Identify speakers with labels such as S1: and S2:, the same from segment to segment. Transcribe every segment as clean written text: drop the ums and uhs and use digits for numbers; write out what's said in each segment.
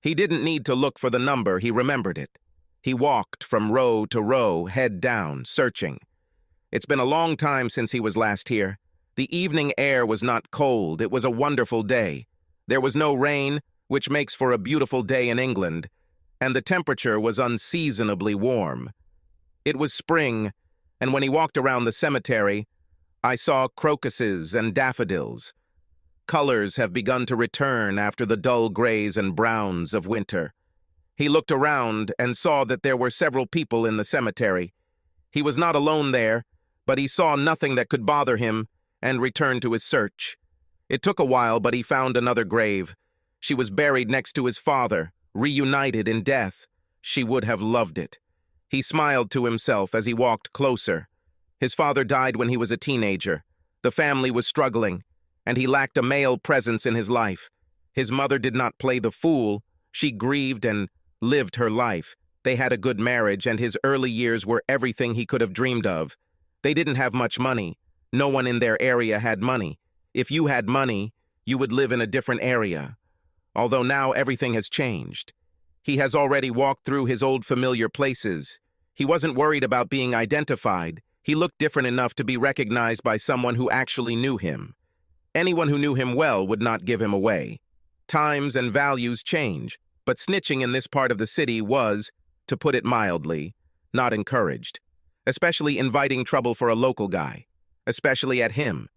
S1: He didn't need to look for the number, he remembered it. He walked from row to row, head down, searching. It's been a long time since he was last here. The evening air was not cold, it was a wonderful day. There was no rain, which makes for a beautiful day in England, and the temperature was unseasonably warm. It was spring, and when he walked around the cemetery, I saw crocuses and daffodils. Colors have begun to return after the dull grays and browns of winter. He looked around and saw that there were several people in the cemetery. He was not alone there, but he saw nothing that could bother him and returned to his search. It took a while, but he found another grave. She was buried next to his father, reunited in death. She would have loved it. He smiled to himself as he walked closer. His father died when he was a teenager. The family was struggling, and he lacked a male presence in his life. His mother did not play the fool. She grieved and lived her life. They had a good marriage, and his early years were everything he could have dreamed of. They didn't have much money. No one in their area had money. If you had money, you would live in a different area. Although now everything has changed. He has already walked through his old familiar places. He wasn't worried about being identified. He looked different enough to be recognized by someone who actually knew him. Anyone who knew him well would not give him away. Times and values change, but snitching in this part of the city was, to put it mildly, not encouraged. Especially inviting trouble for a local guy. Especially at him.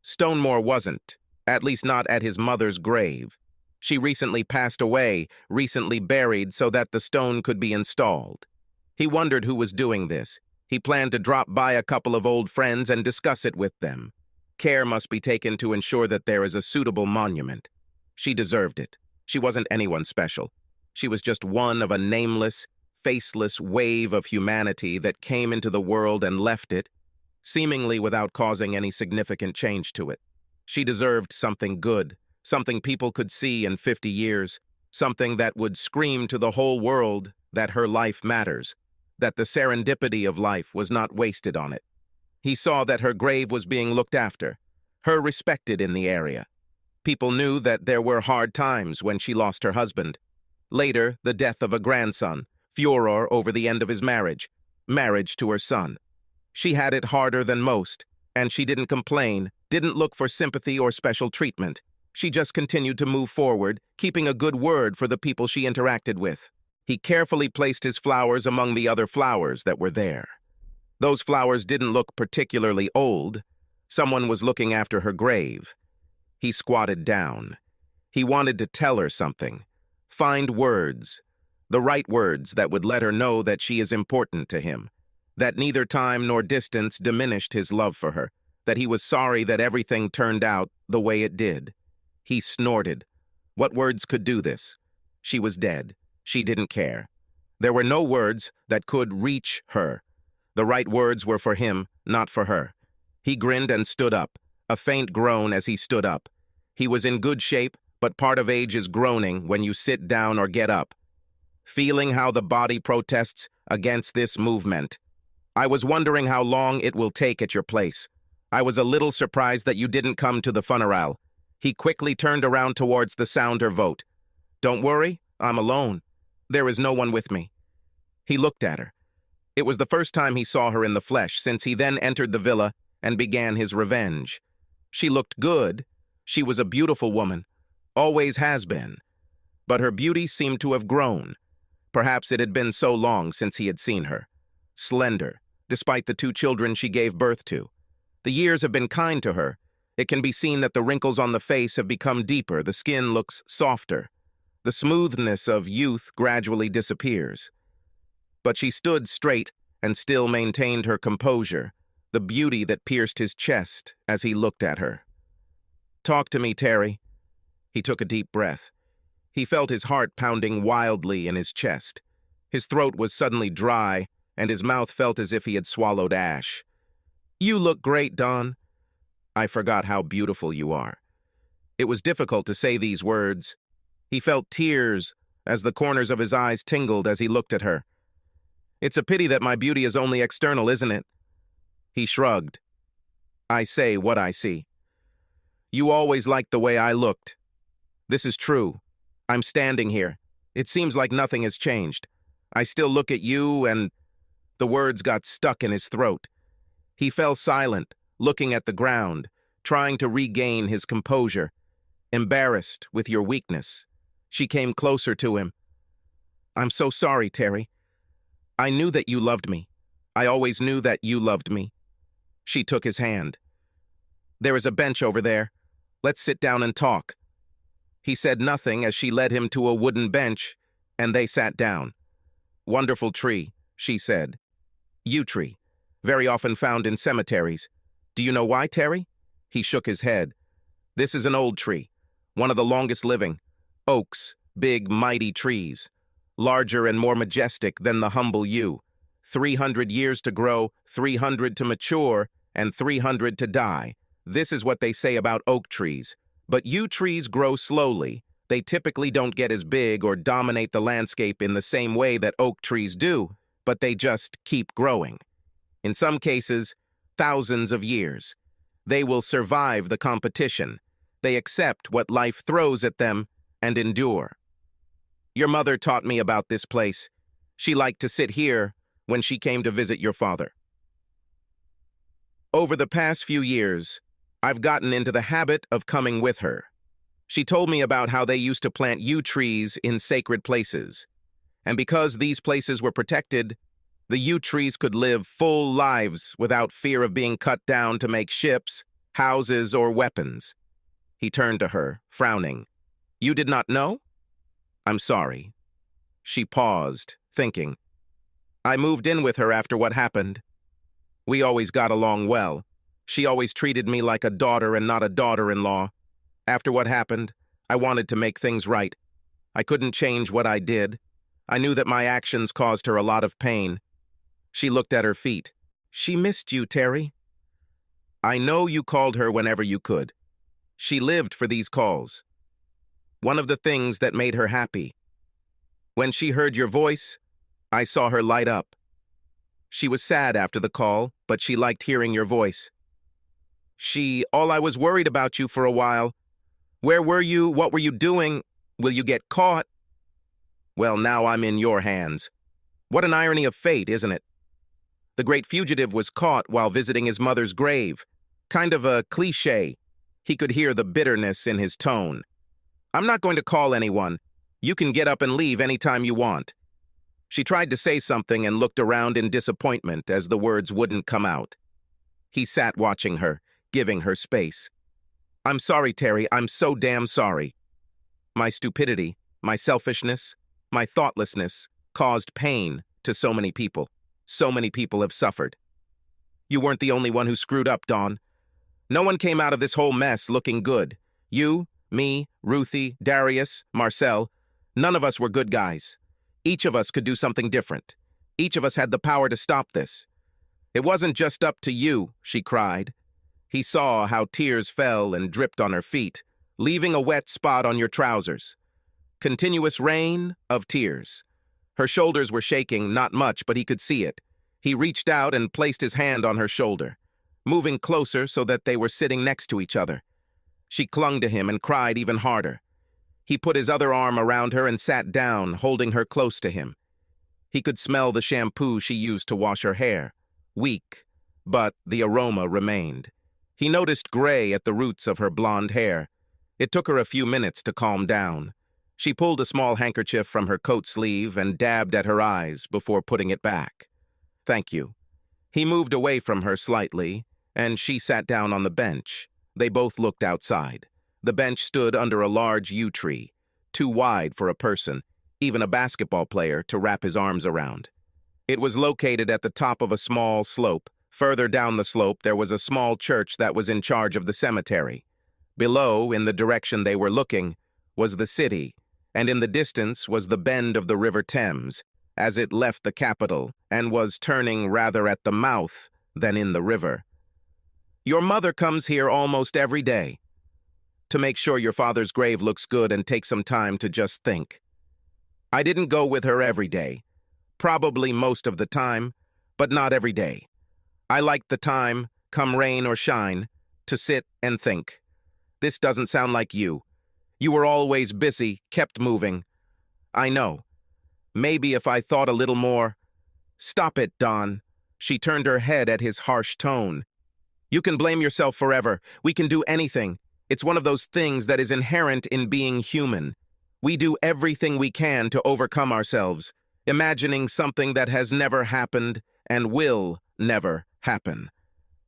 S1: Stonemore wasn't, at least not at his mother's grave. She recently passed away, recently buried so that the stone could be installed. He wondered who was doing this. He planned to drop by a couple of old friends and discuss it with them. Care must be taken to ensure that there is a suitable monument. She deserved it. She wasn't anyone special. She was just one of a nameless, faceless wave of humanity that came into the world and left it, seemingly without causing any significant change to it. She deserved something good, something people could see in 50 years, something that would scream to the whole world that her life matters, that the serendipity of life was not wasted on it. He saw that her grave was being looked after, her respected in the area. People knew that there were hard times when she lost her husband. Later, the death of a grandson, furor over the end of his marriage to her son. She had it harder than most, and she didn't complain, didn't look for sympathy or special treatment. She just continued to move forward, keeping a good word for the people she interacted with. He carefully placed his flowers among the other flowers that were there. Those flowers didn't look particularly old. Someone was looking after her grave. He squatted down. He wanted to tell her something. Find words. The right words that would let her know that she is important to him. That neither time nor distance diminished his love for her. That he was sorry that everything turned out the way it did. He snorted. What words could do this? She was dead. She didn't care. There were no words that could reach her. The right words were for him, not for her. He grinned and stood up, a faint groan as he stood up. He was in good shape, but part of age is groaning when you sit down or get up. Feeling how the body protests against this movement. I was wondering how long it will take at your place. I was a little surprised that you didn't come to the funeral. He quickly turned around towards the sounder vote. Don't worry, I'm alone. There is no one with me. He looked at her. It was the first time he saw her in the flesh since he then entered the villa and began his revenge. She looked good. She was a beautiful woman. Always has been. But her beauty seemed to have grown. Perhaps it had been so long since he had seen her. Slender, despite the 2 children she gave birth to. The years have been kind to her. It can be seen that the wrinkles on the face have become deeper, the skin looks softer. The smoothness of youth gradually disappears. But she stood straight and still maintained her composure, the beauty that pierced his chest as he looked at her. Talk to me, Terry. He took a deep breath. He felt his heart pounding wildly in his chest. His throat was suddenly dry, and his mouth felt as if he had swallowed ash. You look great, Don. I forgot how beautiful you are. It was difficult to say these words. He felt tears as the corners of his eyes tingled as he looked at her. It's a pity that my beauty is only external, isn't it? He shrugged. I say what I see. You always liked the way I looked. This is true. I'm standing here. It seems like nothing has changed. I still look at you and—" The words got stuck in his throat. He fell silent, looking at the ground, trying to regain his composure. Embarrassed with your weakness. She came closer to him. "I'm so sorry, Terry. I knew that you loved me. I always knew that you loved me." She took his hand. "There is a bench over there. Let's sit down and talk." He said nothing as she led him to a wooden bench, and they sat down. "Wonderful tree," she said. "Yew tree, very often found in cemeteries. Do you know why, Terry?" He shook his head. "This is an old tree, one of the longest living. Oaks, big, mighty trees, larger and more majestic than the humble yew. 300 years to grow, 300 to mature, and 300 to die. This is what they say about oak trees. But yew trees grow slowly. They typically don't get as big or dominate the landscape in the same way that oak trees do, but they just keep growing. In some cases, thousands of years. They will survive the competition. They accept what life throws at them and endure. Your mother taught me about this place. She liked to sit here when she came to visit your father. Over the past few years, I've gotten into the habit of coming with her. She told me about how they used to plant yew trees in sacred places. And because these places were protected, the yew trees could live full lives without fear of being cut down to make ships, houses, or weapons. He turned to her, frowning. "You did not know?" "I'm sorry." She paused, thinking. "I moved in with her after what happened. We always got along well. She always treated me like a daughter and not a daughter-in-law. After what happened, I wanted to make things right. I couldn't change what I did. I knew that my actions caused her a lot of pain." She looked at her feet. "She missed you, Terry." "I know you called her whenever you could. She lived for these calls. One of the things that made her happy. When she heard your voice, I saw her light up. She was sad after the call, but she liked hearing your voice. All I was worried about you for a while. Where were you? What were you doing? Will you get caught?" "Well, now I'm in your hands. What an irony of fate, isn't it? The great fugitive was caught while visiting his mother's grave. Kind of a cliché." He could hear the bitterness in his tone. "I'm not going to call anyone. You can get up and leave anytime you want." She tried to say something and looked around in disappointment as the words wouldn't come out. He sat watching her, giving her space. "I'm sorry, Terry. I'm so damn sorry. My stupidity, my selfishness, my thoughtlessness caused pain to so many people. So many people have suffered. You weren't the only one who screwed up, Dawn. No one came out of this whole mess looking good. You, me, Ruthie, Darius, Marcel, none of us were good guys. Each of us could do something different. Each of us had the power to stop this. It wasn't just up to you," she cried. He saw how tears fell and dripped on her feet, leaving a wet spot on your trousers. Continuous rain of tears. Her shoulders were shaking, not much, but he could see it. He reached out and placed his hand on her shoulder, moving closer so that they were sitting next to each other. She clung to him and cried even harder. He put his other arm around her and sat down, holding her close to him. He could smell the shampoo she used to wash her hair. Weak, but the aroma remained. He noticed gray at the roots of her blonde hair. It took her a few minutes to calm down. She pulled a small handkerchief from her coat sleeve and dabbed at her eyes before putting it back. "Thank you." He moved away from her slightly, and she sat down on the bench. They both looked outside. The bench stood under a large yew tree, too wide for a person, even a basketball player, to wrap his arms around. It was located at the top of a small slope. Further down the slope, there was a small church that was in charge of the cemetery. Below, in the direction they were looking, was the city, and in the distance was the bend of the River Thames, as it left the capital and was turning rather at the mouth than in the river. "Your mother comes here almost every day to make sure your father's grave looks good and take some time to just think. I didn't go with her every day, probably most of the time, but not every day. I liked the time, come rain or shine, to sit and think. This doesn't sound like you. You were always busy, kept moving. I know. Maybe if I thought a little more. Stop it, Don. She turned her head at his harsh tone. You can blame yourself forever. We can do anything. It's one of those things that is inherent in being human. We do everything we can to overcome ourselves, imagining something that has never happened and will never happen.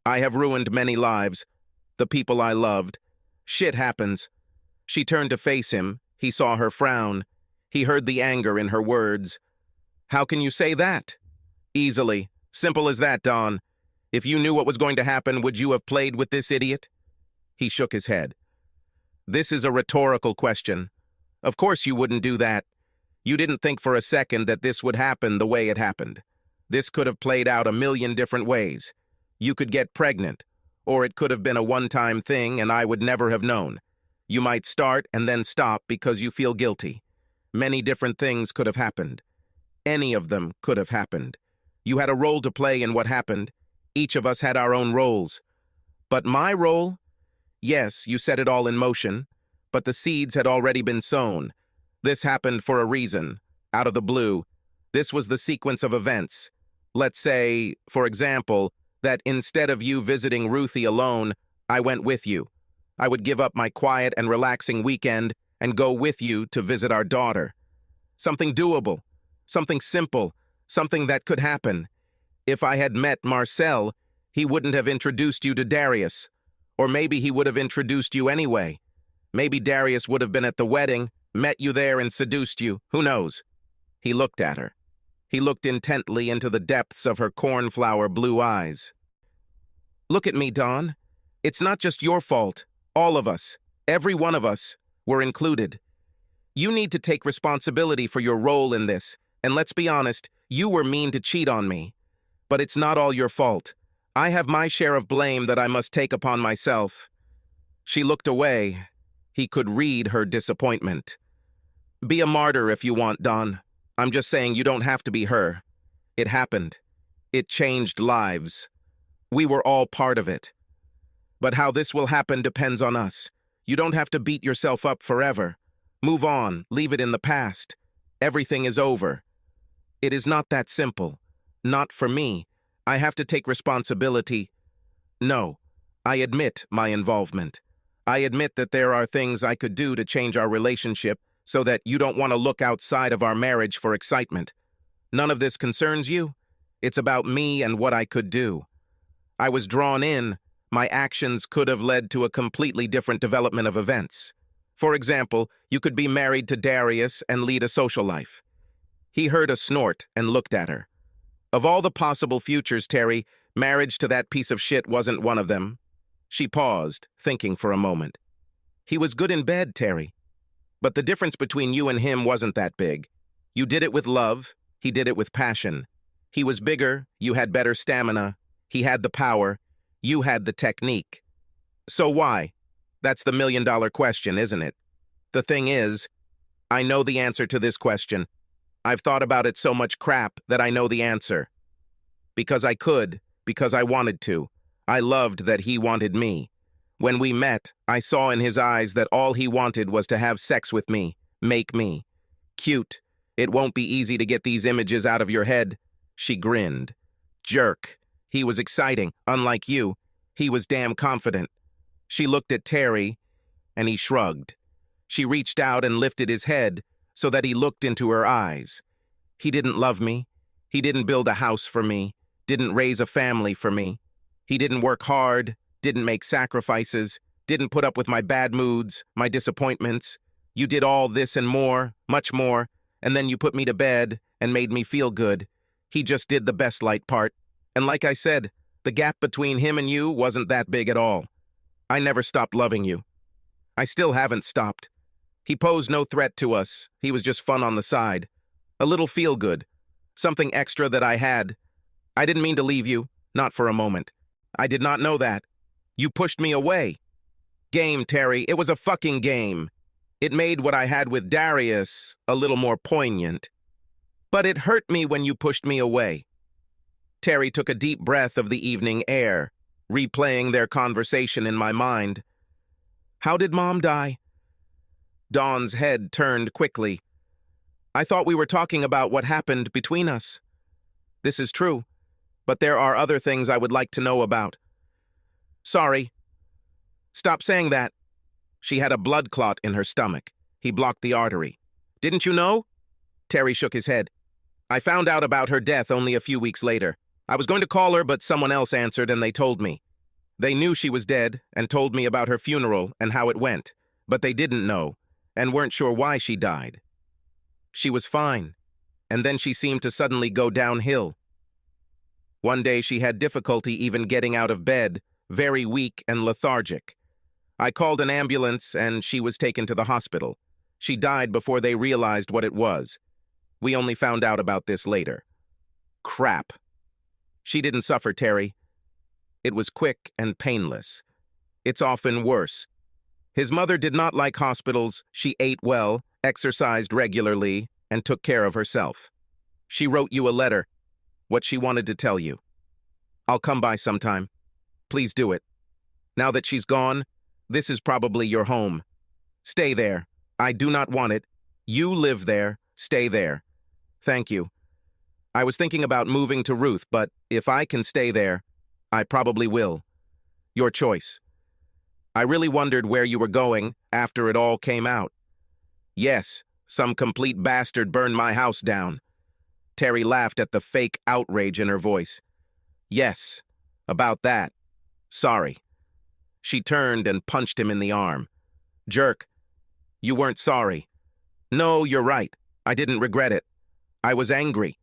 S1: I have ruined many lives, the people I loved. Shit happens. She turned to face him. He saw her frown. He heard the anger in her words. How can you say that? Easily. Simple as that, Don. If you knew what was going to happen, would you have played with this idiot? He shook his head. This is a rhetorical question. Of course you wouldn't do that. You didn't think for a second that this would happen the way it happened. This could have played out a million different ways. You could get pregnant, or it could have been a one-time thing and I would never have known. You might start and then stop because you feel guilty. Many different things could have happened. Any of them could have happened. You had a role to play in what happened. Each of us had our own roles. But my role? Yes, you set it all in motion, but the seeds had already been sown. This happened for a reason, out of the blue. This was the sequence of events. Let's say, for example, that instead of you visiting Ruthie alone, I went with you. I would give up my quiet and relaxing weekend and go with you to visit our daughter. Something doable, something simple, something that could happen. If I had met Marcel, he wouldn't have introduced you to Darius. Or maybe he would have introduced you anyway. Maybe Darius would have been at the wedding, met you there and seduced you. Who knows? He looked at her. He looked intently into the depths of her cornflower blue eyes. Look at me, Dawn. It's not just your fault. All of us, every one of us, were included. You need to take responsibility for your role in this, and let's be honest, you were mean to cheat on me. But it's not all your fault. I have my share of blame that I must take upon myself. She looked away. He could read her disappointment. Be a martyr if you want, Dawn. I'm just saying you don't have to be her. It happened. It changed lives. We were all part of it. But how this will happen depends on us. You don't have to beat yourself up forever. Move on, leave it in the past. Everything is over. It is not that simple. Not for me. I have to take responsibility. No, I admit my involvement. I admit that there are things I could do to change our relationship so that you don't want to look outside of our marriage for excitement. None of this concerns you. It's about me and what I could do. I was drawn in. My actions could have led to a completely different development of events. For example, you could be married to Darius and lead a social life. He heard a snort and looked at her. Of all the possible futures, Terry, marriage to that piece of shit wasn't one of them. She paused, thinking for a moment. He was good in bed, Terry. But the difference between you and him wasn't that big. You did it with love, he did it with passion. He was bigger, you had better stamina, he had the power, you had the technique. So why? That's the million-dollar question, isn't it? The thing is, I know the answer to this question. I've thought about it so much crap that I know the answer. Because I could, because I wanted to. I loved that he wanted me. When we met, I saw in his eyes that all he wanted was to have sex with me, make me. Cute. It won't be easy to get these images out of your head. She grinned. Jerk. He was exciting, unlike you. He was damn confident. She looked at Terry, and he shrugged. She reached out and lifted his head so that he looked into her eyes. He didn't love me. He didn't build a house for me, didn't raise a family for me. He didn't work hard, didn't make sacrifices, didn't put up with my bad moods, my disappointments. You did all this and more, much more, and then you put me to bed and made me feel good. He just did the best light part. And like I said, the gap between him and you wasn't that big at all. I never stopped loving you. I still haven't stopped. He posed no threat to us. He was just fun on the side. A little feel-good. Something extra that I had. I didn't mean to leave you, not for a moment. I did not know that. You pushed me away. Game, Terry. It was a fucking game. It made what I had with Darius a little more poignant. But it hurt me when you pushed me away. Terry took a deep breath of the evening air, replaying their conversation in my mind. How did Mom die? Dawn's head turned quickly. I thought we were talking about what happened between us. This is true, but there are other things I would like to know about. Sorry. Stop saying that. She had a blood clot in her stomach. He blocked the artery. Didn't you know? Terry shook his head. I found out about her death only a few weeks later. I was going to call her, but someone else answered and they told me. They knew she was dead and told me about her funeral and how it went, but they didn't know and weren't sure why she died. She was fine, and then she seemed to suddenly go downhill. One day she had difficulty even getting out of bed, very weak and lethargic. I called an ambulance and she was taken to the hospital. She died before they realized what it was. We only found out about this later. Crap. She didn't suffer, Terry. It was quick and painless. It's often worse. His mother did not like hospitals. She ate well, exercised regularly, and took care of herself. She wrote you a letter, what she wanted to tell you. I'll come by sometime. Please do it. Now that she's gone, this is probably your home. Stay there. I do not want it. You live there. Stay there. Thank you. I was thinking about moving to Ruth, but if I can stay there, I probably will. Your choice. I really wondered where you were going after it all came out. Yes, some complete bastard burned my house down. Terry laughed at the fake outrage in her voice. Yes, about that. Sorry. She turned and punched him in the arm. Jerk. You weren't sorry. No, you're right. I didn't regret it. I was angry.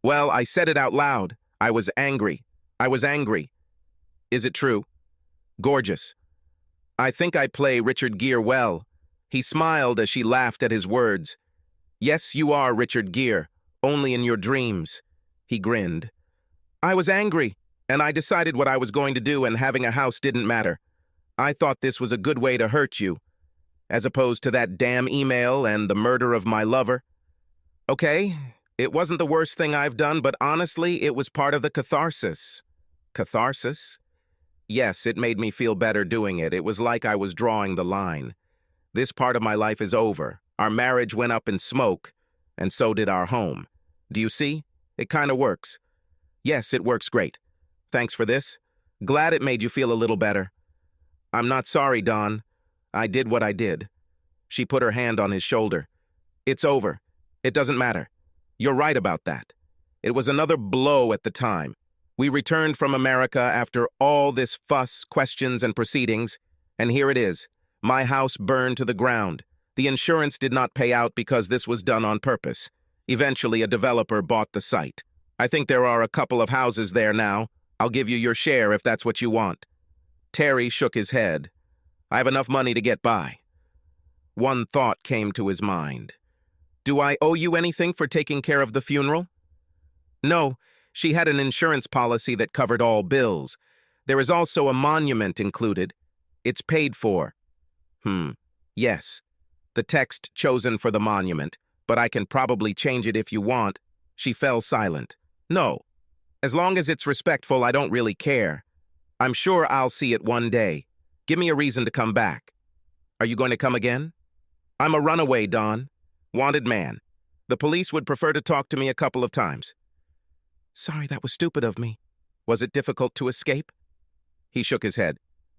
S1: Well, I said it out loud. I was angry. I was angry. Is it true? Gorgeous. I think I play Richard Gere well. He smiled as she laughed at his words. Yes, you are Richard Gere, only in your dreams. He grinned. I was angry, and I decided what I was going to do, and having a house didn't matter. I thought this was a good way to hurt you, as opposed to that damn email and the murder of my lover. Okay, it wasn't the worst thing I've done, but honestly, it was part of the catharsis. Catharsis? Yes, it made me feel better doing it. It was like I was drawing the line. This part of my life is over. Our marriage went up in smoke, and so did our home. Do you see? It kind of works. Yes, it works great. Thanks for this. Glad it made you feel a little better. I'm not sorry, Don. I did what I did. She put her hand on his shoulder. It's over. It doesn't matter. You're right about that. It was another blow at the time. We returned from America after all this fuss, questions, and proceedings, and here it is. My house burned to the ground. The insurance did not pay out because this was done on purpose. Eventually, a developer bought the site. I think there are a couple of houses there now. I'll give you your share if that's what you want. Terry shook his head. I have enough money to get by. One thought came to his mind. Do I owe you anything for taking care of the funeral? No, she had an insurance policy that covered all bills. There is also a monument included. It's paid for. Yes. The text chosen for the monument, but I can probably change it if you want. She fell silent. No. As long as it's respectful, I don't really care. I'm sure I'll see it one day. Give me a reason to come back. Are you going to come again? I'm a runaway, Don. Wanted man. The police would prefer to talk to me a couple of times. Sorry, that was stupid of me. Was it difficult to escape? He shook his head.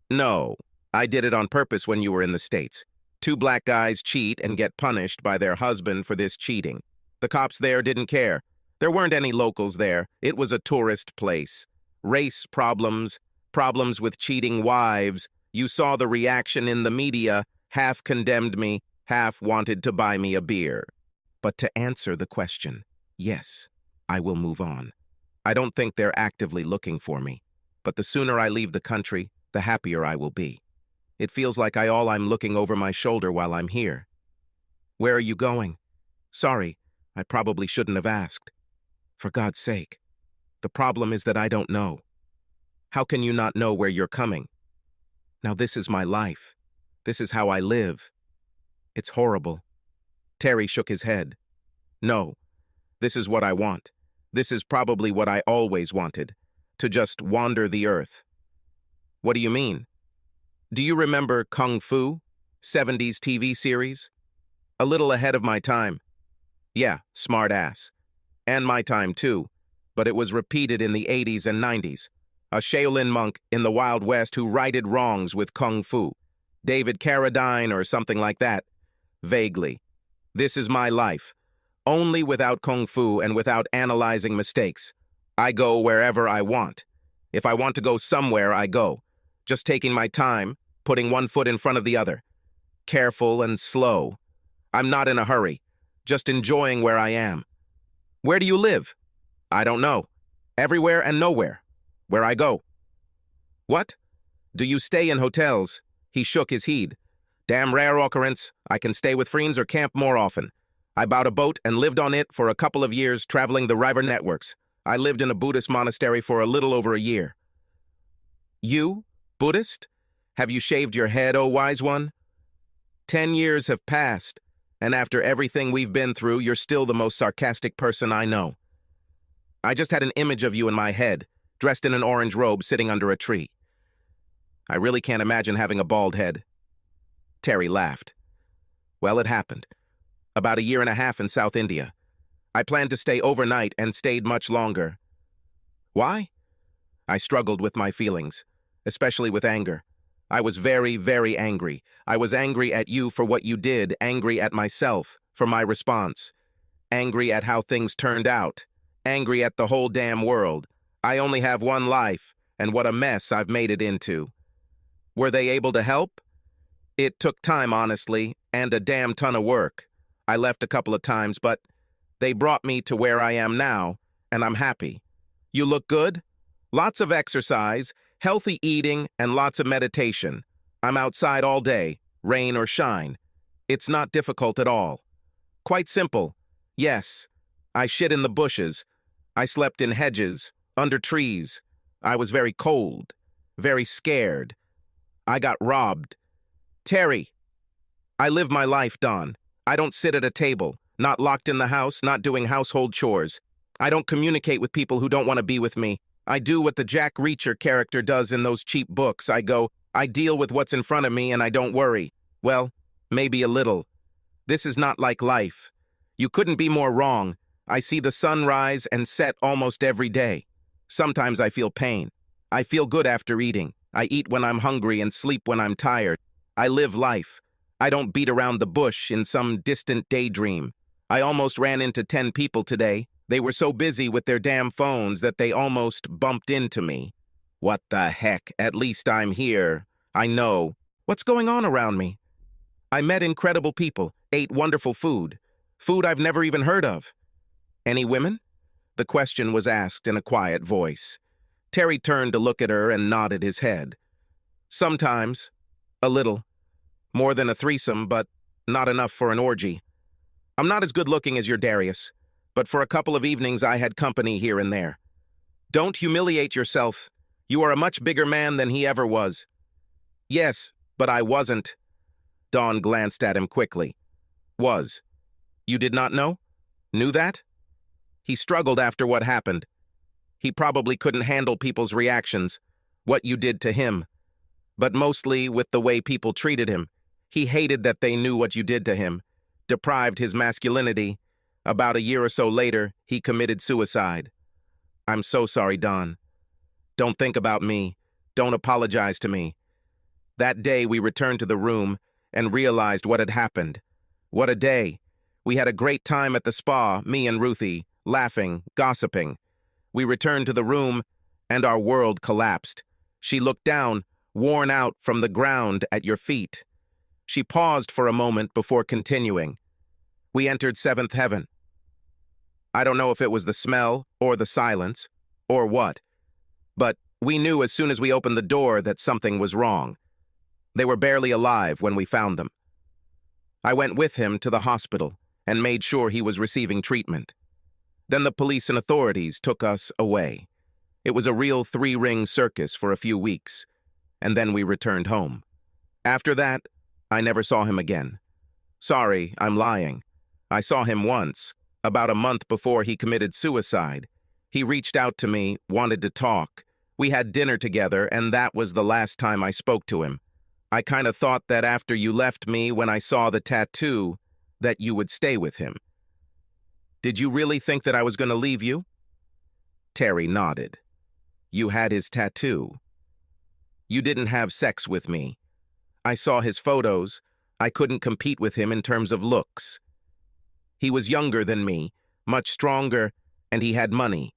S1: No, I did it on purpose when you were in the States. 2 black guys cheat and get punished by their husband for this cheating. The cops there didn't care. There weren't any locals there. It was a tourist place. Race problems, problems with cheating wives. You saw the reaction in the media. Half condemned me, half wanted to buy me a beer. But to answer the question, yes, I will move on. I don't think they're actively looking for me, but the sooner I leave the country, the happier I will be. It feels like I'm looking over my shoulder while I'm here. Where are you going? Sorry, I probably shouldn't have asked. For God's sake. The problem is that I don't know. How can you not know where you're coming? Now this is my life. This is how I live. It's horrible. Terry shook his head. No, this is what I want. This is probably what I always wanted, to just wander the earth. What do you mean? Do you remember Kung Fu, 70s TV series? A little ahead of my time. Yeah, smart ass. And my time too. But it was repeated in the 80s and 90s. A Shaolin monk in the Wild West who righted wrongs with kung fu. David Carradine or something like that. Vaguely. This is my life. Only without kung fu and without analyzing mistakes. I go wherever I want. If I want to go somewhere, I go. Just taking my time, putting one foot in front of the other. Careful and slow. I'm not in a hurry. Just enjoying where I am. Where do you live? I don't know. Everywhere and nowhere. Where I go. What? Do you stay in hotels? He shook his head. Damn rare occurrence. I can stay with friends or camp more often. I bought a boat and lived on it for a couple of years traveling the river networks. I lived in a Buddhist monastery for a little over a year. You? Buddhist? Have you shaved your head, O wise one? 10 years have passed, and after everything we've been through, you're still the most sarcastic person I know. I just had an image of you in my head, dressed in an orange robe sitting under a tree. I really can't imagine having a bald head. Terry laughed. Well, it happened. About 1.5 years in South India. I planned to stay overnight and stayed much longer. Why? I struggled with my feelings, especially with anger. I was very, very angry. I was angry at you for what you did, angry at myself for my response, angry at how things turned out, angry at the whole damn world. I only have one life, and what a mess I've made it into. Were they able to help? It took time, honestly, and a damn ton of work. I left a couple of times, but they brought me to where I am now, and I'm happy. You look good? Lots of exercise, healthy eating, and lots of meditation. I'm outside all day, rain or shine. It's not difficult at all. Quite simple. Yes, I shit in the bushes. I slept in hedges, under trees. I was very cold, very scared. I got robbed. Terry, I live my life, Don. I don't sit at a table, not locked in the house, not doing household chores. I don't communicate with people who don't want to be with me. I do what the Jack Reacher character does in those cheap books. I deal with what's in front of me and I don't worry. Well, maybe a little. This is not like life. You couldn't be more wrong. I see the sun rise and set almost every day. Sometimes I feel pain. I feel good after eating. I eat when I'm hungry and sleep when I'm tired. I live life. I don't beat around the bush in some distant daydream. I almost ran into 10 people today. They were so busy with their damn phones that they almost bumped into me. What the heck? At least I'm here. I know. What's going on around me? I met incredible people, ate wonderful food. Food I've never even heard of. Any women? The question was asked in a quiet voice. Terry turned to look at her and nodded his head. Sometimes. A little. More than a threesome, but not enough for an orgy. I'm not as good looking as your Darius, but for a couple of evenings I had company here and there. Don't humiliate yourself. You are a much bigger man than he ever was. Yes, but I wasn't. Dawn glanced at him quickly. Was. You did not know? Knew that? He struggled after what happened. He probably couldn't handle people's reactions, what you did to him. But mostly with the way people treated him. He hated that they knew what you did to him, deprived his masculinity. About 1 year or so later, he committed suicide. I'm so sorry, Don. Don't think about me. Don't apologize to me. That day, we returned to the room and realized what had happened. What a day. We had a great time at the spa, me and Ruthie, laughing, gossiping. We returned to the room, and our world collapsed. She looked down, worn out from the ground at your feet. She paused for a moment before continuing. We entered seventh heaven. I don't know if it was the smell or the silence or what, but we knew as soon as we opened the door that something was wrong. They were barely alive when we found them. I went with him to the hospital and made sure he was receiving treatment. Then the police and authorities took us away. It was a real 3-ring circus for a few weeks, and then we returned home. After that, I never saw him again. Sorry, I'm lying. I saw him once, about a month before he committed suicide. He reached out to me, wanted to talk. We had dinner together, and that was the last time I spoke to him. I kind of thought that after you left me when I saw the tattoo, that you would stay with him. Did you really think that I was going to leave you? Terry nodded. You had his tattoo. You didn't have sex with me. I saw his photos. I couldn't compete with him in terms of looks. He was younger than me, much stronger, and he had money.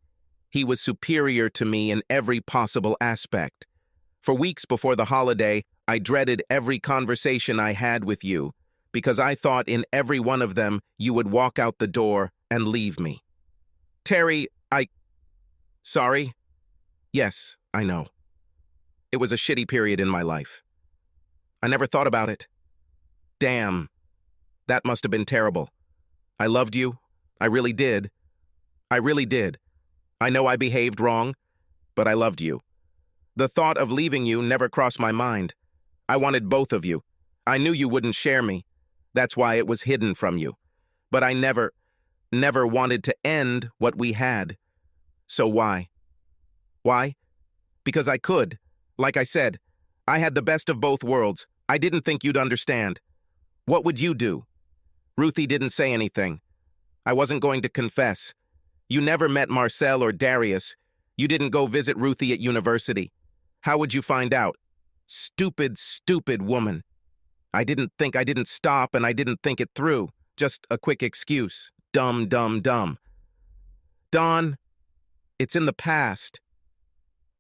S1: He was superior to me in every possible aspect. For weeks before the holiday, I dreaded every conversation I had with you, because I thought in every one of them you would walk out the door and leave me. Terry, Sorry? Yes, I know. It was a shitty period in my life. I never thought about it. Damn. That must have been terrible. I loved you. I really did. I really did. I know I behaved wrong, but I loved you. The thought of leaving you never crossed my mind. I wanted both of you. I knew you wouldn't share me. That's why it was hidden from you. But I never wanted to end what we had. So why? Why? Because I could. Like I said, I had the best of both worlds. I didn't think you'd understand. What would you do? Ruthie didn't say anything. I wasn't going to confess. You never met Marcel or Darius. You didn't go visit Ruthie at university. How would you find out? Stupid, stupid woman. I didn't stop, and I didn't think it through. Just a quick excuse. Dumb, dumb, dumb. Dawn, it's in the past.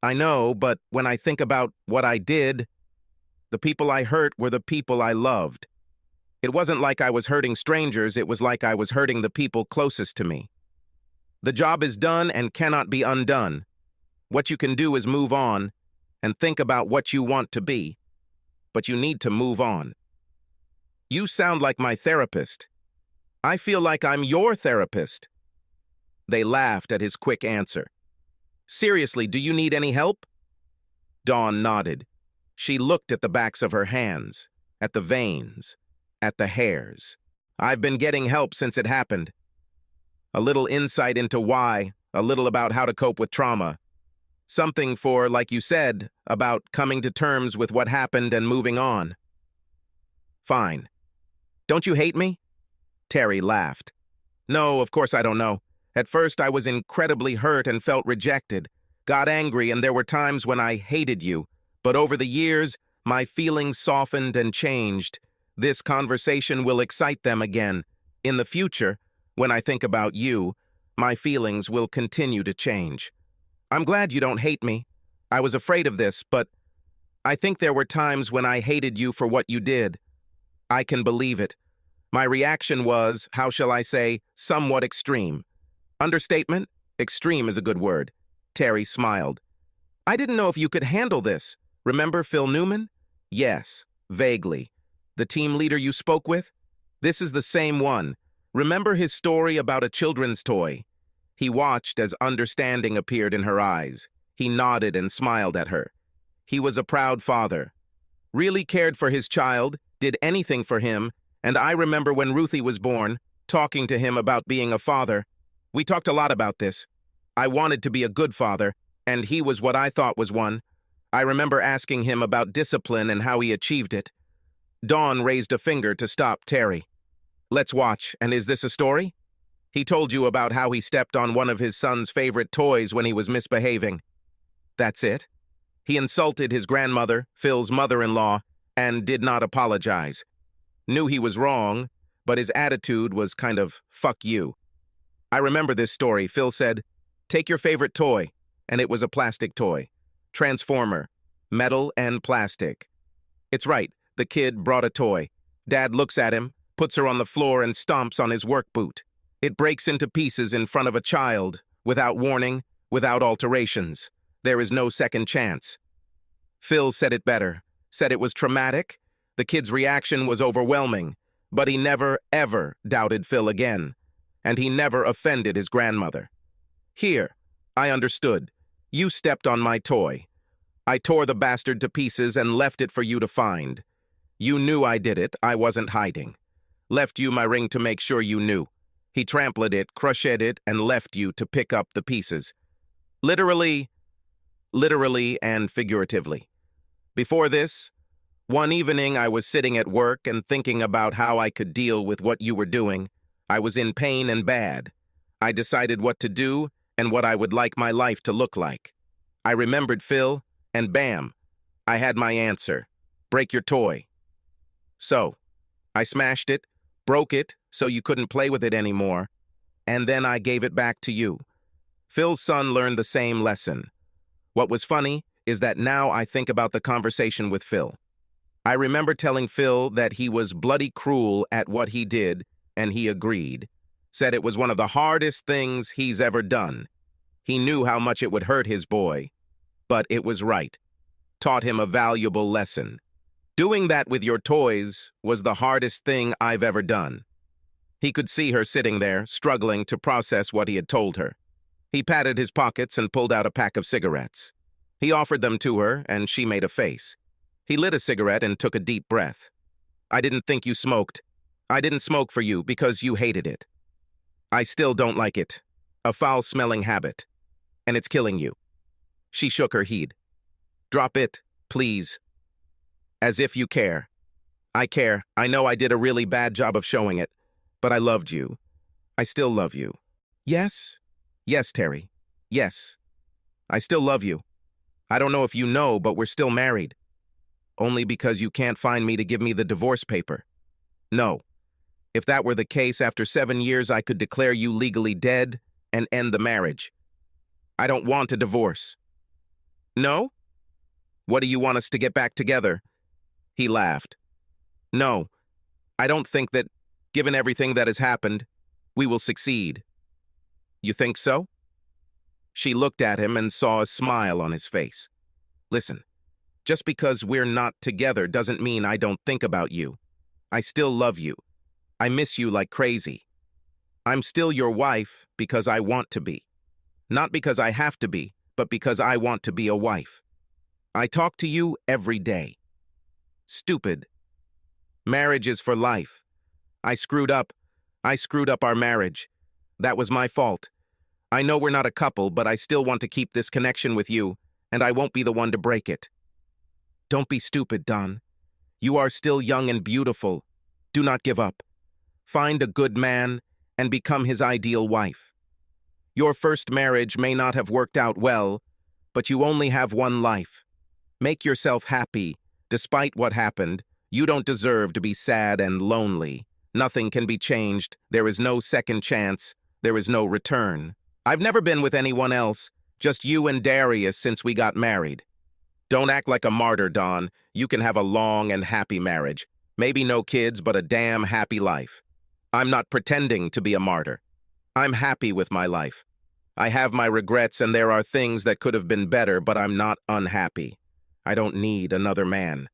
S1: I know, but when I think about what I did, the people I hurt were the people I loved. It wasn't like I was hurting strangers, it was like I was hurting the people closest to me. The job is done and cannot be undone. What you can do is move on and think about what you want to be, but you need to move on. You sound like my therapist. I feel like I'm your therapist. They laughed at his quick answer. Seriously, do you need any help? Dawn nodded. She looked at the backs of her hands, at the veins, at the hairs. I've been getting help since it happened. A little insight into why, a little about how to cope with trauma. Something for, like you said, about coming to terms with what happened and moving on. Fine. Don't you hate me? Terry laughed. No, of course I don't know. At first I was incredibly hurt and felt rejected, got angry, and there were times when I hated you. But over the years, my feelings softened and changed. This conversation will excite them again. In the future, when I think about you, my feelings will continue to change. I'm glad you don't hate me. I was afraid of this, but I think there were times when I hated you for what you did. I can believe it. My reaction was, how shall I say, somewhat extreme. Understatement? Extreme is a good word. Terry smiled. I didn't know if you could handle this. Remember Phil Newman? Yes, vaguely. The team leader you spoke with? This is the same one. Remember his story about a children's toy? He watched as understanding appeared in her eyes. He nodded and smiled at her. He was a proud father. Really cared for his child, did anything for him, and I remember when Ruthie was born, talking to him about being a father. We talked a lot about this. I wanted to be a good father, and he was what I thought was one. I remember asking him about discipline and how he achieved it. Dawn raised a finger to stop Terry. Let's watch, and is this a story? He told you about how he stepped on one of his son's favorite toys when he was misbehaving. That's it? He insulted his grandmother, Phil's mother-in-law, and did not apologize. Knew he was wrong, but his attitude was kind of, fuck you. I remember this story. Phil said, take your favorite toy, and it was a plastic toy. Transformer, metal and plastic. It's right, the kid brought a toy. Dad looks at him, puts her on the floor and stomps on his work boot. It breaks into pieces in front of a child, without warning, without alterations. There is no second chance. Phil said it better, said it was traumatic. The kid's reaction was overwhelming, but he never, ever doubted Phil again. And he never offended his grandmother. Here, I understood. You stepped on my toy. I tore the bastard to pieces and left it for you to find. You knew I did it, I wasn't hiding. Left you my ring to make sure you knew. He trampled it, crushed it, and left you to pick up the pieces. Literally and figuratively. Before this, one evening I was sitting at work and thinking about how I could deal with what you were doing. I was in pain and bad. I decided what to do and what I would like my life to look like. I remembered Phil, and bam, I had my answer. Break your toy. So, I smashed it, broke it so you couldn't play with it anymore, and then I gave it back to you. Phil's son learned the same lesson. What was funny is that now I think about the conversation with Phil. I remember telling Phil that he was bloody cruel at what he did, and he agreed. Said it was one of the hardest things he's ever done. He knew how much it would hurt his boy, but it was right. Taught him a valuable lesson. Doing that with your toys was the hardest thing I've ever done. He could see her sitting there, struggling to process what he had told her. He patted his pockets and pulled out a pack of cigarettes. He offered them to her, and she made a face. He lit a cigarette and took a deep breath. I didn't think you smoked. I didn't smoke for you because you hated it. I still don't like it. A foul-smelling habit. And it's killing you. She shook her head. Drop it, please. As if you care. I care. I know I did a really bad job of showing it, but I loved you. I still love you. Yes? Yes, Terry. Yes. I still love you. I don't know if you know, but we're still married. Only because you can't find me to give me the divorce paper. No. If that were the case, after 7 years, I could declare you legally dead and end the marriage. I don't want a divorce. No? What do you want us to get back together? He laughed. No, I don't think that, given everything that has happened, we will succeed. You think so? She looked at him and saw a smile on his face. Listen, just because we're not together doesn't mean I don't think about you. I still love you. I miss you like crazy. I'm still your wife because I want to be. Not because I have to be, but because I want to be a wife. I talk to you every day. Stupid. Marriage is for life. I screwed up. I screwed up our marriage. That was my fault. I know we're not a couple, but I still want to keep this connection with you, and I won't be the one to break it. Don't be stupid, Don. You are still young and beautiful. Do not give up. Find a good man and become his ideal wife. Your first marriage may not have worked out well, but you only have one life. Make yourself happy. Despite what happened, you don't deserve to be sad and lonely. Nothing can be changed. There is no second chance. There is no return. I've never been with anyone else, just you and Darius since we got married. Don't act like a martyr, Don. You can have a long and happy marriage. Maybe no kids, but a damn happy life. I'm not pretending to be a martyr. I'm happy with my life. I have my regrets and there are things that could have been better, but I'm not unhappy. I don't need another man.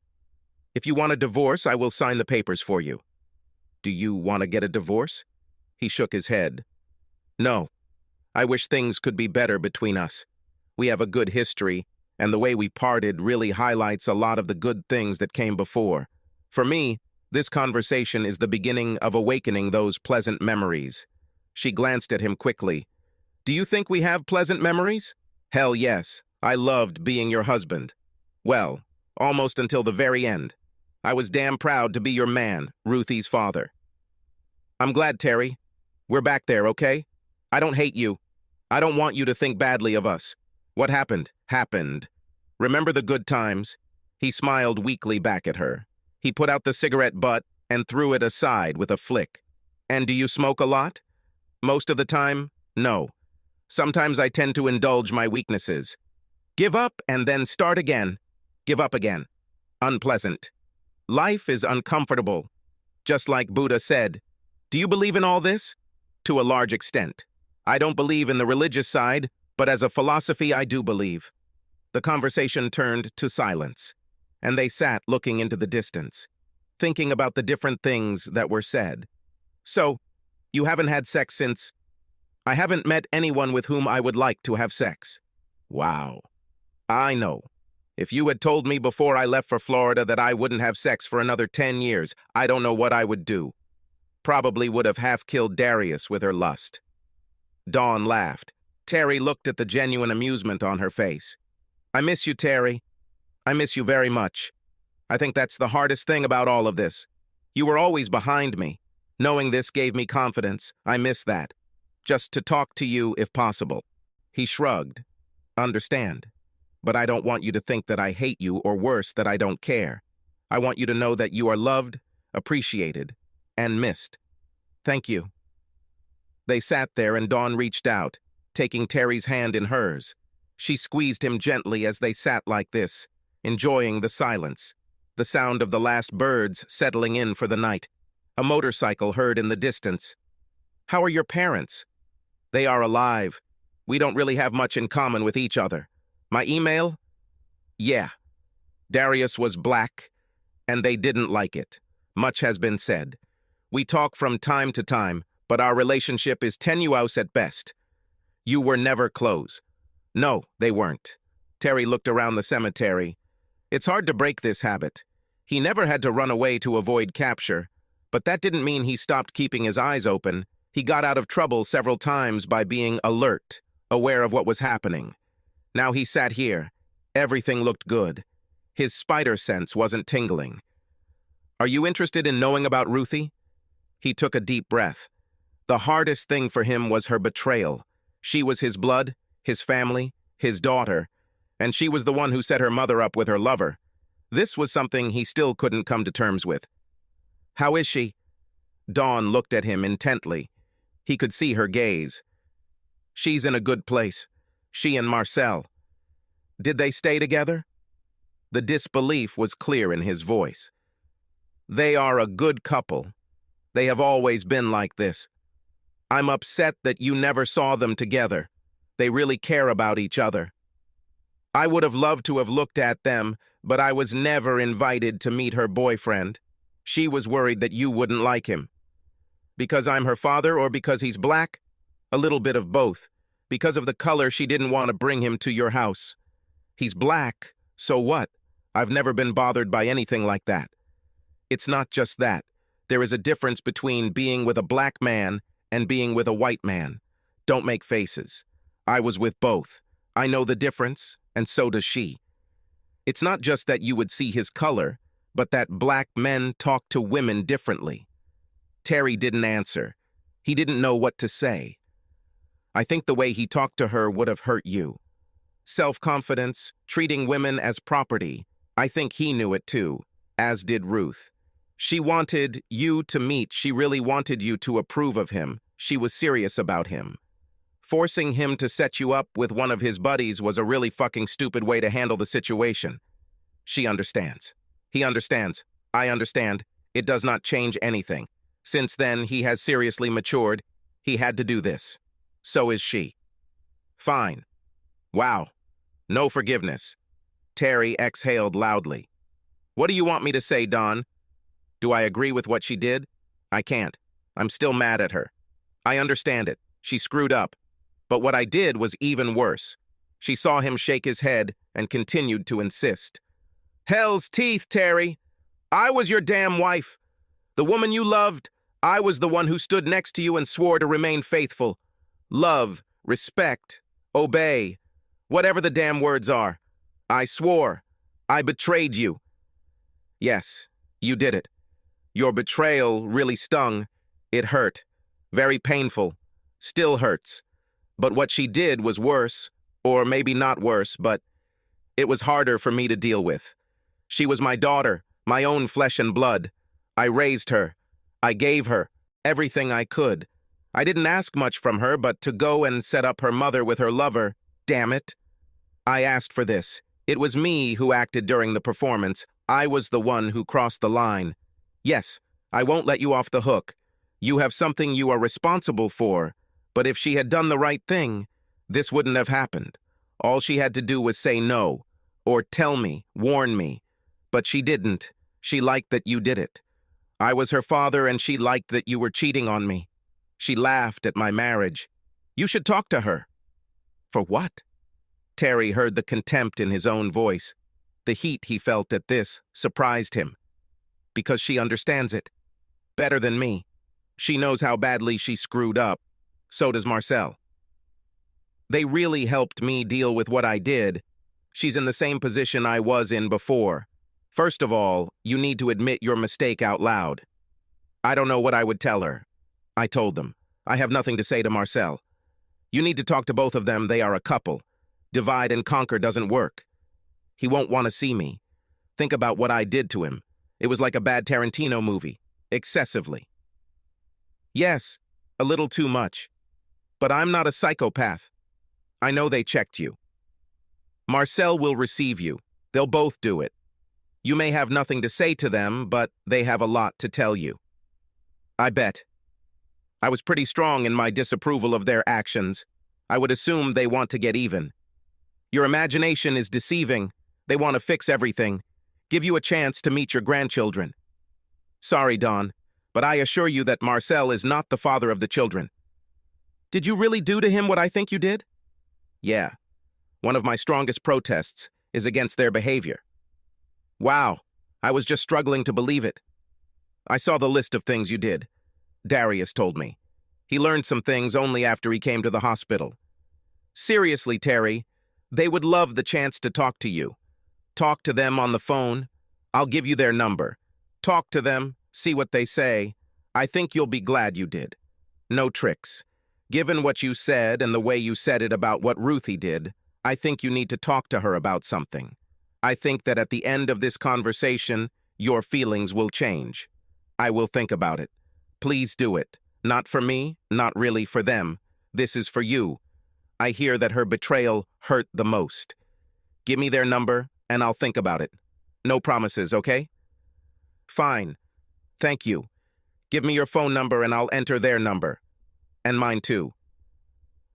S1: If you want a divorce, I will sign the papers for you. Do you want to get a divorce? He shook his head. No. I wish things could be better between us. We have a good history, and the way we parted really highlights a lot of the good things that came before. For me, this conversation is the beginning of awakening those pleasant memories. She glanced at him quickly. Do you think we have pleasant memories? Hell yes. I loved being your husband. Well, almost until the very end. I was damn proud to be your man, Ruthie's father. I'm glad, Terry. We're back there, okay? I don't hate you. I don't want you to think badly of us. What happened, happened. Remember the good times? He smiled weakly back at her. He put out the cigarette butt and threw it aside with a flick. And do you smoke a lot? Most of the time, no. Sometimes I tend to indulge my weaknesses. Give up and then start again. Give up again. Unpleasant. Life is uncomfortable. Just like Buddha said. Do you believe in all this? To a large extent. I don't believe in the religious side, but as a philosophy I do believe. The conversation turned to silence, and they sat looking into the distance, thinking about the different things that were said. So, you haven't had sex since... I haven't met anyone with whom I would like to have sex. Wow. I know. If you had told me before I left for Florida that I wouldn't have sex for another 10 years, I don't know what I would do. Probably would have half-killed Darius with her lust. Dawn laughed. Terry looked at the genuine amusement on her face. I miss you, Terry. I miss you very much. I think that's the hardest thing about all of this. You were always behind me. Knowing this gave me confidence. I miss that. Just to talk to you if possible." He shrugged. "Understand. But I don't want you to think that I hate you or worse, that I don't care. I want you to know that you are loved, appreciated, and missed. Thank you." They sat there and Dawn reached out, taking Terry's hand in hers. She squeezed him gently as they sat like this, enjoying the silence, the sound of the last birds settling in for the night. A motorcycle heard in the distance. "How are your parents?" "They are alive. We don't really have much in common with each other. My email?" "Yeah." Darius was black, and they didn't like it. Much has been said. "We talk from time to time, but our relationship is tenuous at best. You were never close." "No, they weren't." Terry looked around the cemetery. It's hard to break this habit. He never had to run away to avoid capture, but that didn't mean he stopped keeping his eyes open. He got out of trouble several times by being alert, aware of what was happening. Now he sat here. Everything looked good. His spider sense wasn't tingling. "Are you interested in knowing about Ruthie?" He took a deep breath. The hardest thing for him was her betrayal. She was his blood, his family, his daughter, and she was the one who set her mother up with her lover. This was something he still couldn't come to terms with. "How is she?" Dawn looked at him intently. He could see her gaze. "She's in a good place. She and Marcel." "Did they stay together?" The disbelief was clear in his voice. "They are a good couple. They have always been like this. I'm upset that you never saw them together. They really care about each other. I would have loved to have looked at them, but I was never invited to meet her boyfriend. She was worried that you wouldn't like him." "Because I'm her father or because he's black?" "A little bit of both. Because of the color, she didn't want to bring him to your house." "He's black, so what? I've never been bothered by anything like that." "It's not just that. There is a difference between being with a black man and being with a white man. Don't make faces. I was with both. I know the difference, and so does she. It's not just that you would see his color, but that black men talk to women differently." Terry didn't answer. He didn't know what to say. "I think the way he talked to her would have hurt you. Self-confidence, treating women as property. I think he knew it too, as did Ruth. She wanted you to meet. She really wanted you to approve of him. She was serious about him. Forcing him to set you up with one of his buddies was a really fucking stupid way to handle the situation. She understands. He understands. I understand. It does not change anything. Since then, he has seriously matured. He had to do this. So is she." "Fine." "Wow. No forgiveness." Terry exhaled loudly. "What do you want me to say, Dawn? Do I agree with what she did? I can't. I'm still mad at her. I understand it. She screwed up. But what I did was even worse." She saw him shake his head and continued to insist. "Hell's teeth, Terry. I was your damn wife. The woman you loved. I was the one who stood next to you and swore to remain faithful. Love, respect, obey, whatever the damn words are. I swore. I betrayed you. Yes, you did it. Your betrayal really stung. It hurt. Very painful. Still hurts. But what she did was worse, or maybe not worse, but it was harder for me to deal with. She was my daughter, my own flesh and blood. I raised her. I gave her everything I could. I didn't ask much from her, but to go and set up her mother with her lover, damn it. I asked for this. It was me who acted during the performance. I was the one who crossed the line. Yes, I won't let you off the hook. You have something you are responsible for, but if she had done the right thing, this wouldn't have happened. All she had to do was say no, or tell me, warn me. But she didn't. She liked that you did it. I was her father, and she liked that you were cheating on me. She laughed at my marriage. You should talk to her." "For what?" Terry heard the contempt in his own voice. The heat he felt at this surprised him. "Because she understands it. Better than me. She knows how badly she screwed up. So does Marcel. They really helped me deal with what I did. She's in the same position I was in before. First of all, you need to admit your mistake out loud." "I don't know what I would tell her." I told them. I have nothing to say to Marcel. You need to talk to both of them. They are a couple. Divide and conquer doesn't work. He won't want to see me. Think about what I did to him. It was like a bad Tarantino movie. Excessively. Yes, a little too much. But I'm not a psychopath. I know they checked you. Marcel will receive you. They'll both do it. You may have nothing to say to them, but they have a lot to tell you. I bet. I was pretty strong in my disapproval of their actions. I would assume they want to get even. Your imagination is deceiving. They want to fix everything. Give you a chance to meet your grandchildren. Sorry, Don, but I assure you that Marcel is not the father of the children. Did you really do to him what I think you did? Yeah. One of my strongest protests is against their behavior. Wow, I was just struggling to believe it. I saw the list of things you did. Darius told me. He learned some things only after he came to the hospital. Seriously, Terry, they would love the chance to talk to you. Talk to them on the phone. I'll give you their number. Talk to them, see what they say. I think you'll be glad you did. No tricks. Given what you said and the way you said it about what Ruthie did, I think you need to talk to her about something. I think that at the end of this conversation, your feelings will change. I will think about it. Please do it. Not for me, not really for them. This is for you. I hear that her betrayal hurt the most. Give me their number, and I'll think about it. No promises, okay? Fine. Thank you. Give me your phone number and I'll enter their number. And mine too.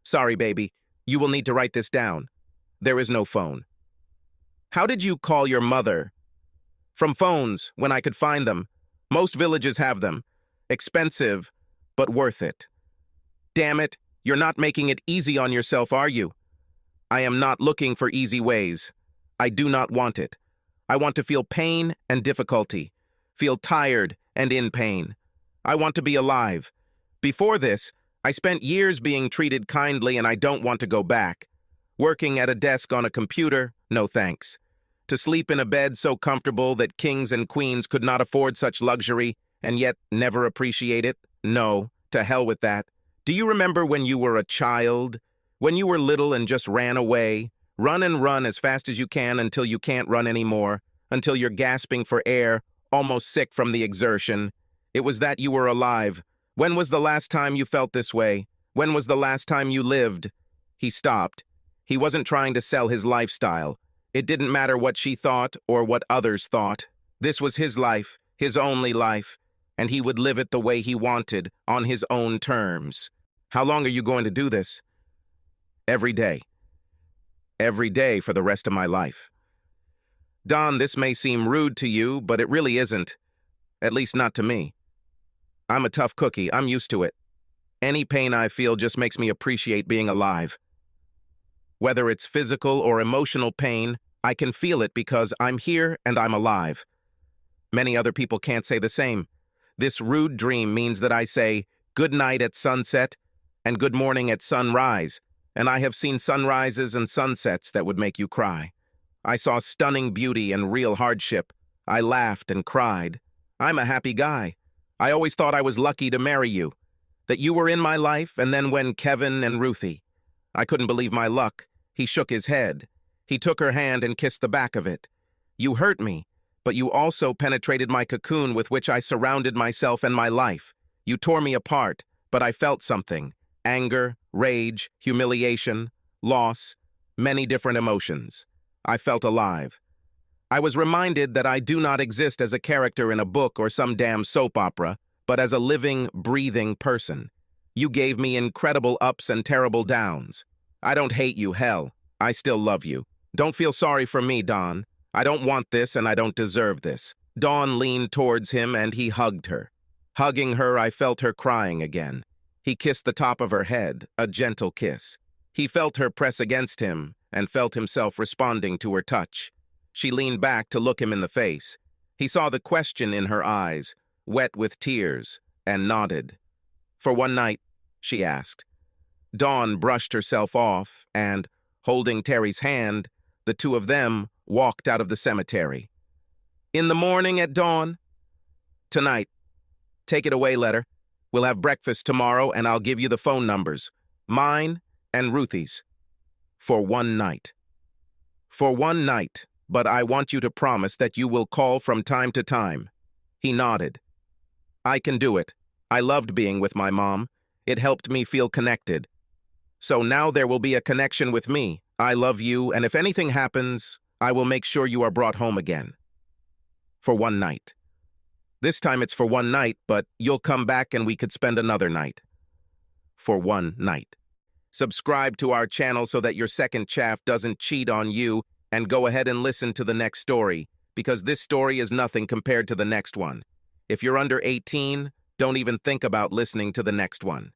S1: Sorry, baby. You will need to write this down. There is no phone. How did you call your mother? From phones, when I could find them. Most villages have them. Expensive, but worth it. Damn it, you're not making it easy on yourself, are you? I am not looking for easy ways. I do not want it. I want to feel pain and difficulty. Feel tired and in pain. I want to be alive. Before this, I spent years being treated kindly and I don't want to go back. Working at a desk on a computer, no thanks. To sleep in a bed so comfortable that kings and queens could not afford such luxury and yet never appreciate it? No, to hell with that. Do you remember when you were a child? When you were little and just ran away? Run and run as fast as you can until you can't run anymore, until you're gasping for air, almost sick from the exertion. It was that you were alive. When was the last time you felt this way? When was the last time you lived? He stopped. He wasn't trying to sell his lifestyle. It didn't matter what she thought or what others thought. This was his life, his only life, and he would live it the way he wanted, on his own terms. How long are you going to do this? Every day. Every day for the rest of my life. Don, this may seem rude to you, but it really isn't. At least not to me. I'm a tough cookie. I'm used to it. Any pain I feel just makes me appreciate being alive. Whether it's physical or emotional pain, I can feel it because I'm here and I'm alive. Many other people can't say the same. This rude dream means that I say good night at sunset and good morning at sunrise, and I have seen sunrises and sunsets that would make you cry. I saw stunning beauty and real hardship. I laughed and cried. I'm a happy guy. I always thought I was lucky to marry you, that you were in my life, and then when Kevin and Ruthie. I couldn't believe my luck. He shook his head. He took her hand and kissed the back of it. You hurt me, but you also penetrated my cocoon with which I surrounded myself and my life. You tore me apart, but I felt something. Anger, rage, humiliation, loss, many different emotions. I felt alive. I was reminded that I do not exist as a character in a book or some damn soap opera, but as a living, breathing person. You gave me incredible ups and terrible downs. I don't hate you, hell. I still love you. Don't feel sorry for me, Don. I don't want this and I don't deserve this. Dawn leaned towards him and he hugged her. Hugging her, I felt her crying again. He kissed the top of her head, a gentle kiss. He felt her press against him and felt himself responding to her touch. She leaned back to look him in the face. He saw the question in her eyes, wet with tears, and nodded. For one night, she asked. Dawn brushed herself off and, holding Terry's hand, the two of them walked out of the cemetery. In the morning at dawn? Tonight. Take it away, Letter. We'll have breakfast tomorrow and I'll give you the phone numbers. Mine and Ruthie's. For one night. For one night, but I want you to promise that you will call from time to time. He nodded. I can do it. I loved being with my mom. It helped me feel connected. So now there will be a connection with me. I love you, and if anything happens, I will make sure you are brought home again. For one night. This time it's for one night, but you'll come back and we could spend another night. For one night. Subscribe to our channel so that your second chaff doesn't cheat on you, and go ahead and listen to the next story, because this story is nothing compared to the next one. If you're under 18, don't even think about listening to the next one.